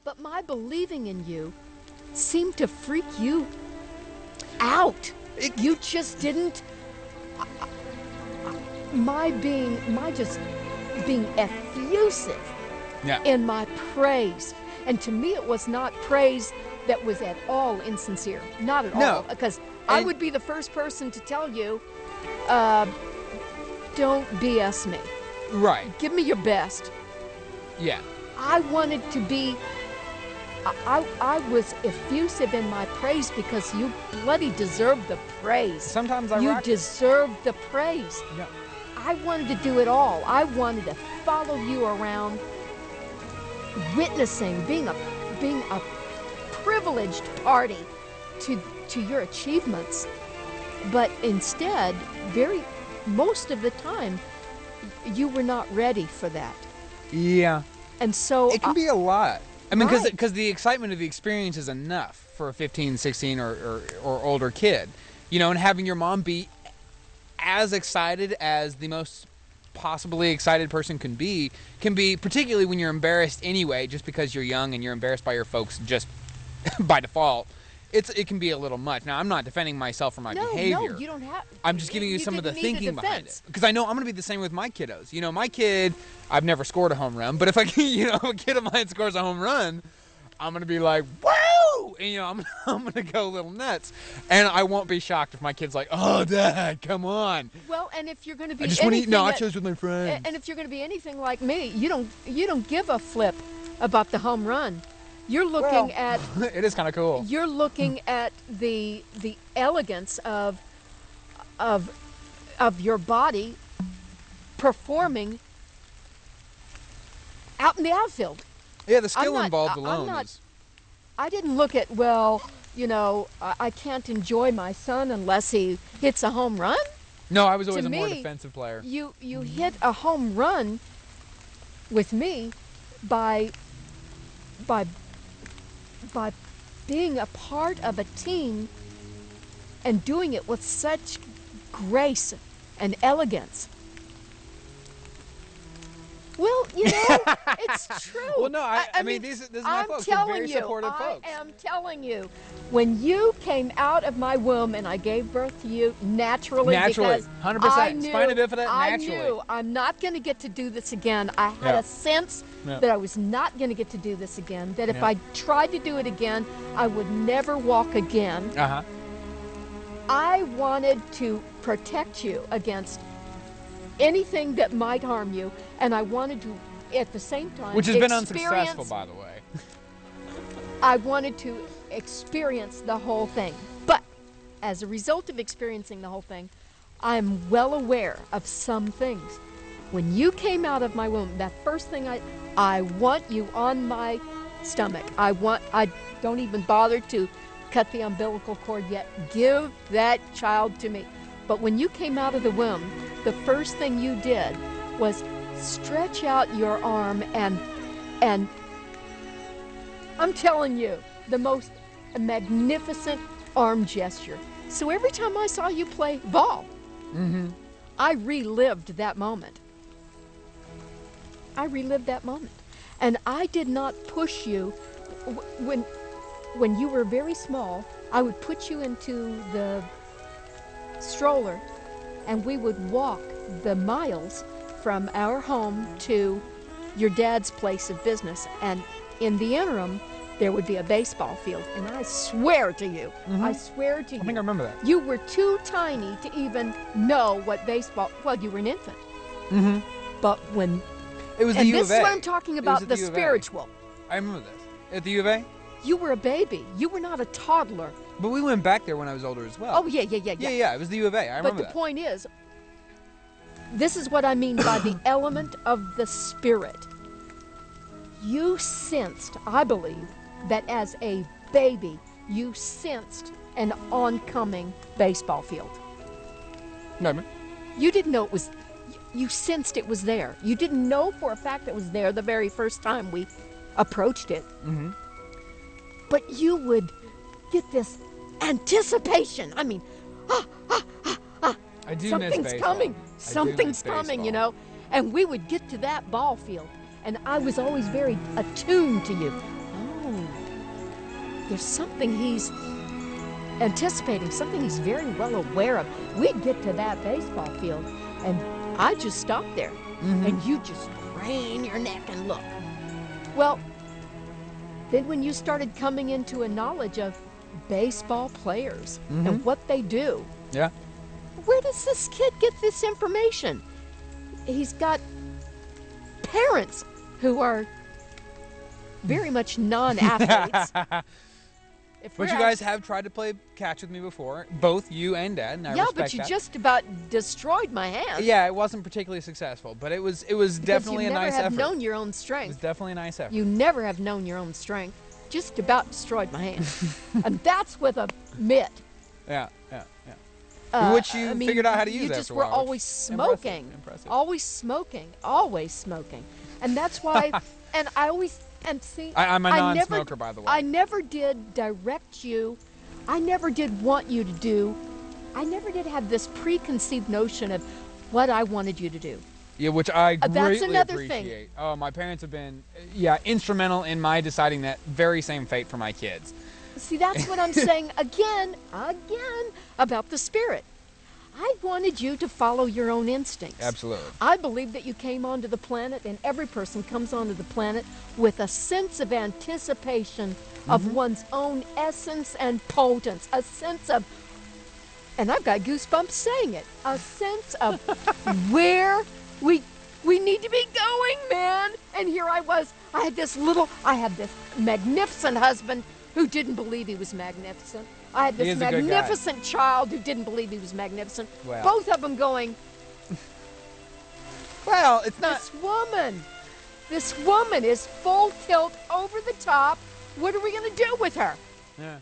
But my believing in you seemed to freak you out. You just didn't. My just being effusive in my praise. And to me, it was not praise that was at all insincere. Not at all. Because I would be the first person to tell you, don't BS me. Right. Give me your best. Yeah. I wanted to be, I was effusive in my praise because you bloody deserved the praise. Sometimes You deserved the praise. Yeah. I wanted to do it all. I wanted to follow you around, witnessing, being a privileged party to your achievements. But instead, most of the time, you were not ready for that. Yeah. And so it can be a lot. I mean, right. because the excitement of the experience is enough for a 15, 16, or older kid. You know, and having your mom be as excited as the most possibly excited person can be, particularly when you're embarrassed anyway, just because you're young and you're embarrassed by your folks just by default. It can be a little much. Now, I'm not defending myself for my behavior. No, you don't have. I'm just giving you some of the thinking behind it. Because I know I'm going to be the same with my kiddos. You know, my kid, I've never scored a home run, but if a kid of mine scores a home run, I'm going to be like, woo! And, I'm going to go a little nuts. And I won't be shocked if my kid's like, oh, Dad, come on. Well, and if you're going to be I just want to eat nachos with my friends. And if you're going to be anything like me, you don't give a flip about the home run. You're looking at. It is kind of cool. You're looking at the elegance of your body performing out in the outfield. Yeah, the skill involved alone is. I didn't look at, I can't enjoy my son unless he hits a home run. No, I was always a more defensive player. You hit a home run with me by being a part of a team and doing it with such grace and elegance. Well, it's true. Well, no, I mean, these are my folks. They're very supportive folks. I am telling you, when you came out of my womb and I gave birth to you naturally, 100%. Spina bifida, naturally. I knew I'm not going to get to do this again. I had a sense that I was not going to get to do this again, that if I tried to do it again, I would never walk again. Uh-huh. I wanted to protect you against anything that might harm you, and I wanted to, at the same time, which has been unsuccessful, by the way. I wanted to experience the whole thing. But as a result of experiencing the whole thing, I'm well aware of some things. When you came out of my womb, that first thing I want you on my stomach. I don't even bother to cut the umbilical cord yet. Give that child to me. But when you came out of the womb, the first thing you did was stretch out your arm and I'm telling you, the most magnificent arm gesture. So every time I saw you play ball, I relived that moment. And I did not push you. When you were very small, I would put you into the stroller and we would walk the miles from our home to your dad's place of business, and in the interim there would be a baseball field, and I swear to you, I think I remember that. You were too tiny to even know what baseball, you were an infant. But when it was the U of A. This is what I'm talking about, the spiritual. I remember this. At the U of A? You were a baby. You were not a toddler. But we went back there when I was older as well. Oh, yeah. Yeah, it was the U of A. I remember that. But the point is, this is what I mean by the element of the spirit. You sensed, I believe, that as a baby, you sensed an oncoming baseball field. No, you didn't know it was, you sensed it was there. You didn't know for a fact it was there the very first time we approached it. But you would get this anticipation. I mean, I do something's miss coming. baseball. Something's coming, And we would get to that ball field, and I was always very attuned to you. Oh, oh, there's something he's anticipating, something he's very well aware of. We'd get to that baseball field, and I just stop there, and you just crane your neck and look. Well, then when you started coming into a knowledge of baseball players and what they do, Yeah. where does this kid get this information? He's got parents who are very much non-athletes. But you guys have tried to play catch with me before, both you and Dad, and I yeah, respect but you that. just about destroyed my hand. Yeah, it wasn't particularly successful, but it was definitely a nice you never have effort. known your own It was strength. definitely a nice effort. You never have known your own strength. Just about destroyed my hand. And that's with a mitt. Yeah. Which you figured out how to use you after just a were while. always smoking. Impressive. Always smoking. And that's why, and I always, and see, I'm a I non-smoker, by the way. I never did direct you. I never did want you to do. I never did have this preconceived notion of what I wanted you to do. Yeah, which I That's greatly another appreciate. Oh, my parents have been, instrumental in my deciding that very same fate for my kids. See, that's what I'm saying again, about the spirit. I wanted you to follow your own instincts. Absolutely. I believe that you came onto the planet, and every person comes onto the planet with a sense of anticipation of one's own essence and potence, a sense of, and I've got goosebumps saying it, a sense of where we need to be going, man. And here I was. I had this magnificent husband who didn't believe he was magnificent. I had He this is a good guy. magnificent child who didn't believe he was magnificent. Well. Both of them going, Well, it's not. this woman is full tilt over the top. What are we going to do with her? Yeah.